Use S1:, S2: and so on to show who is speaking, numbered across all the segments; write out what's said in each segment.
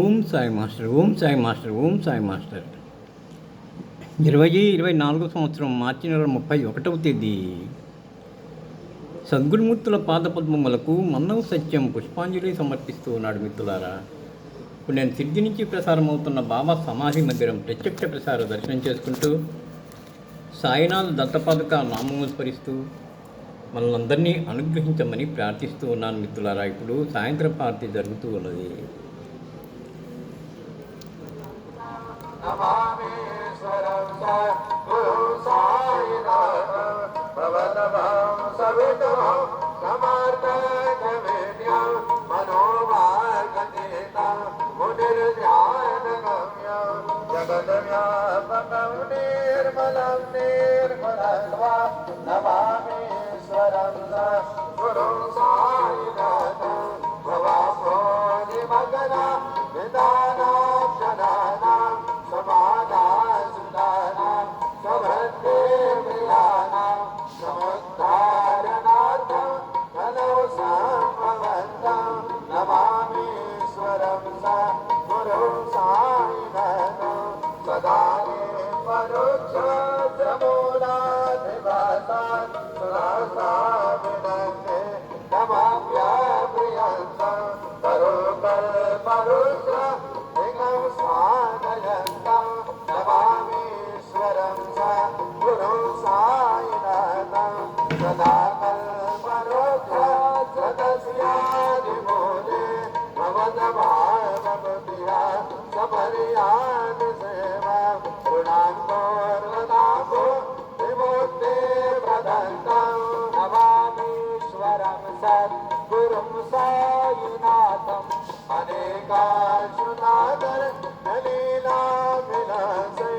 S1: Om Sai master, Om Sai master, Om Sai master. 2024 సంవత్సరం మార్చి నెల 31వ తేదీ సద్గురుమూర్తుల పాదపద్మములకు మన్నవ సత్యం పుష్పాంజలి సమర్పిస్తూ ఉన్నాడు మిత్రులారా. ఇప్పుడు నేను సిద్ధి నుంచి ప్రసారం అవుతున్న బాబా సమాధి మందిరం ప్రత్యక్ష ప్రసార దర్శనం చేసుకుంటూ సాయినాథ్ దత్తపాదుక నామము స్మరిస్తూ మనల్ని అందరినీ అనుగ్రహించమని ప్రార్థిస్తూ ఉన్నాను మిత్రులారా. ఇప్పుడు సాయంత్రం పార్టీ జరుగుతూ ఉన్నది.
S2: नमामीश्वरं गुरु साईनाथं भवतमं सवितमं समर्थकवेद्यं मनोमार्गतीतं मुनिर्ध्यानगम्यं जगद्व्यापकं निर्मलं निर्मलत्वा नमामीश्वरं गुरु साईनाथं भवाभोनिमगना निदानाक्षराणां समादासुदानां समृद्धिप्रियाणां समुद्धारणार्थं कलौ सम्भवन्तं नमामीश्वरं गुरुं साईनाथं सदा परोक्षमूलाधिवासात् सुरासाविनन्दे नमाप्यप्रियन्तं करोकल्परुष स्वादयन्तं नमामीश्वरं गुरुं साईनाथं सदा कल्परोक्षस्यादिमूले भवतभावमुद्या सपर्यादिसेवा गुणाङ्गोर्वदाभो विमुक्ते प्रदन्तं नमामीश्वरं सद्गुरुं साईनाथम् अनेकाश्रुतादर लीलाविलासे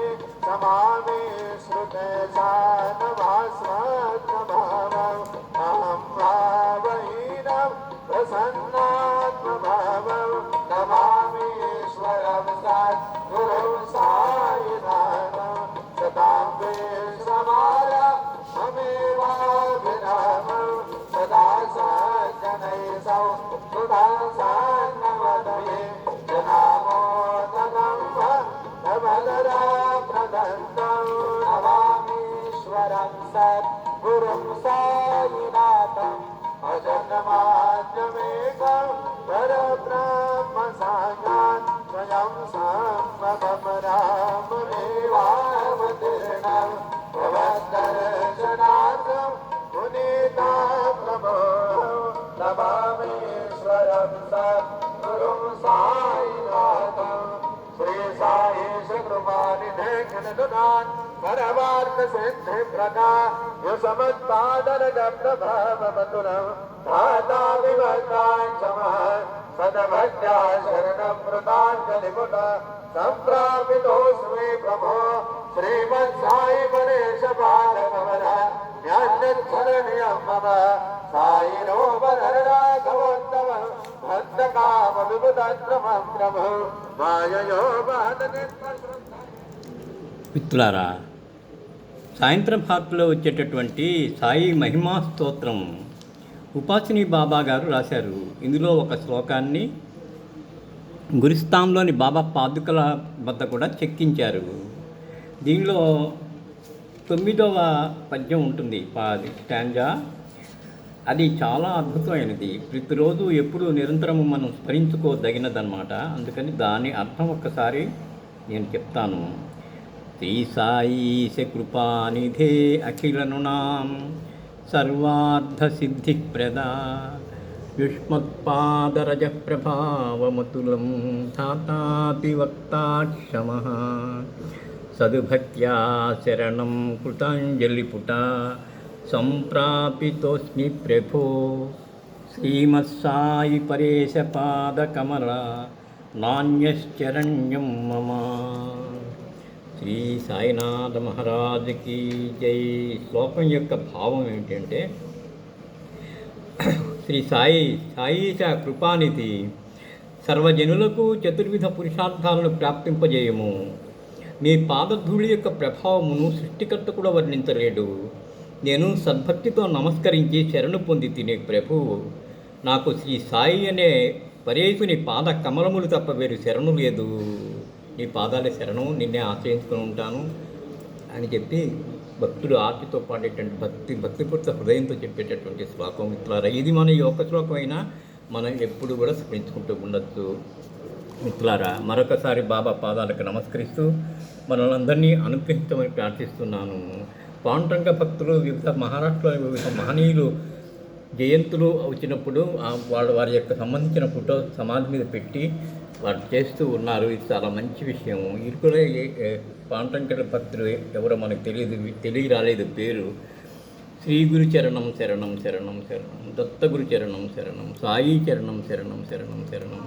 S2: समामे श्रुते सानवास्मद्भावम् अहं भावहीनं प्रसन्नात्मभावं नमामीश्वरं सद्गुरुं साईनाथं सदां ते समारा ममेवाभिरामं सदा सज्जनैः सुधा सान्नवदये जनामोदनं प्रदन्तं नमामीश्वरं सद्गुरुं साईनाथम् अजन्माद्यमेकं परब्रह्मसाक्षात् स्वयं सम्मतं राममेवावतीर्णं भवद्दर्शनार्थं पुनीता प्रभो नमामीश्वरं सद्गुरुं साईनाथं श्री साईश कृपानिधे खिलनुनान् परमार्थ सिद्धि प्रदा युसमुत्पादनज प्रभावमतुलं धाता विभक्ताक्षमः सदभक्त्या शरणं मृताञ्जलिमुत सम्प्रापितोऽस्मि प्रभो श्रीमत्साई गणेश बालकमल न्यान्यच्छरणीयं मम साईनो वरराघवोत्तम भक्तकामविबुधक्रमं प्रभो माययो
S1: మిత్రులారా, సాయంత్రం హార్ట్లో వచ్చేటటువంటి సాయి మహిమా స్తోత్రం ఉపాసిని బాబా గారు రాశారు. ఇందులో ఒక శ్లోకాన్ని గురిస్తాంలోని బాబా పాదుకల వద్ద కూడా చెక్కించారు. దీనిలో 9వ పద్యం ఉంటుంది, స్టాంజా. అది చాలా అద్భుతమైనది. ప్రతిరోజు ఎప్పుడు నిరంతరము మనం స్మరించుకోదగినదన్నమాట. అందుకని దాని అర్థం ఒక్కసారి నేను చెప్తాను. శ్రీ సాయీశ కృపానిధే అఖిలనునాం సర్వార్థసిద్ధిప్రదా యుష్మత్పాదరజ ప్రభావమతులం ధాతాతివక్తాక్షమః సద్భక్త్యా శరణం కృతాంజలిపుట సంప్రాపితోస్మి ప్రభో శ్రీమత్సాయి పరేశ పాదకమల నాణ్యశ్చరణ్యం మమ. శ్రీ సాయినాథ మహారాజుకి జై. శ్లోకం యొక్క భావం ఏంటంటే, శ్రీ సాయీశ కృపానిధి సర్వజనులకు చతుర్విధ పురుషార్థాలను ప్రాప్తింపజేయము. మీ పాదధూళి యొక్క ప్రభావమును సృష్టికర్త కూడా వర్ణించలేడు. నేను సద్భక్తితో నమస్కరించి శరణు పొంది తినే ప్రభు నాకు శ్రీ సాయి అనే పరేసు నీ పాద కమలములు తప్ప వేరు శరణు లేదు, నీ పాదాలే శరణం, నిన్నే ఆశ్రయించుకొని ఉంటాను అని చెప్పి భక్తుడు ఆర్తితో పాడేటువంటి భక్తిపూర్త హృదయంతో చెప్పేటటువంటి శ్లోకం మిత్రులారా. ఇది మన ఈ ఒక్క శ్లోకం అయినా మనం ఎప్పుడు కూడా స్మరించుకుంటూ ఉండొచ్చు మిత్రులారా. మరొకసారి బాబా పాదాలకు నమస్కరిస్తూ మనల్ని అందరినీ అనుగ్రహించమని ప్రార్థిస్తున్నాను. పాండురంగ భక్తులు మహారాష్ట్రలో వివిధ మహనీయులు జయంతులు వచ్చినప్పుడు వారి యొక్క సంబంధించిన ఫోటో సమాధి మీద పెట్టి వారు చేస్తూ ఉన్నారు. ఇది చాలా మంచి విషయం. ఇది కూడా పాండురంగ భక్తులు ఎవరో మనకు తెలియరాలేదు పేరు. శ్రీ గురు చరణం శరణం శరణం శరణం, దత్తగురు చరణం శరణం, సాయి చరణం శరణం శరణం శరణం.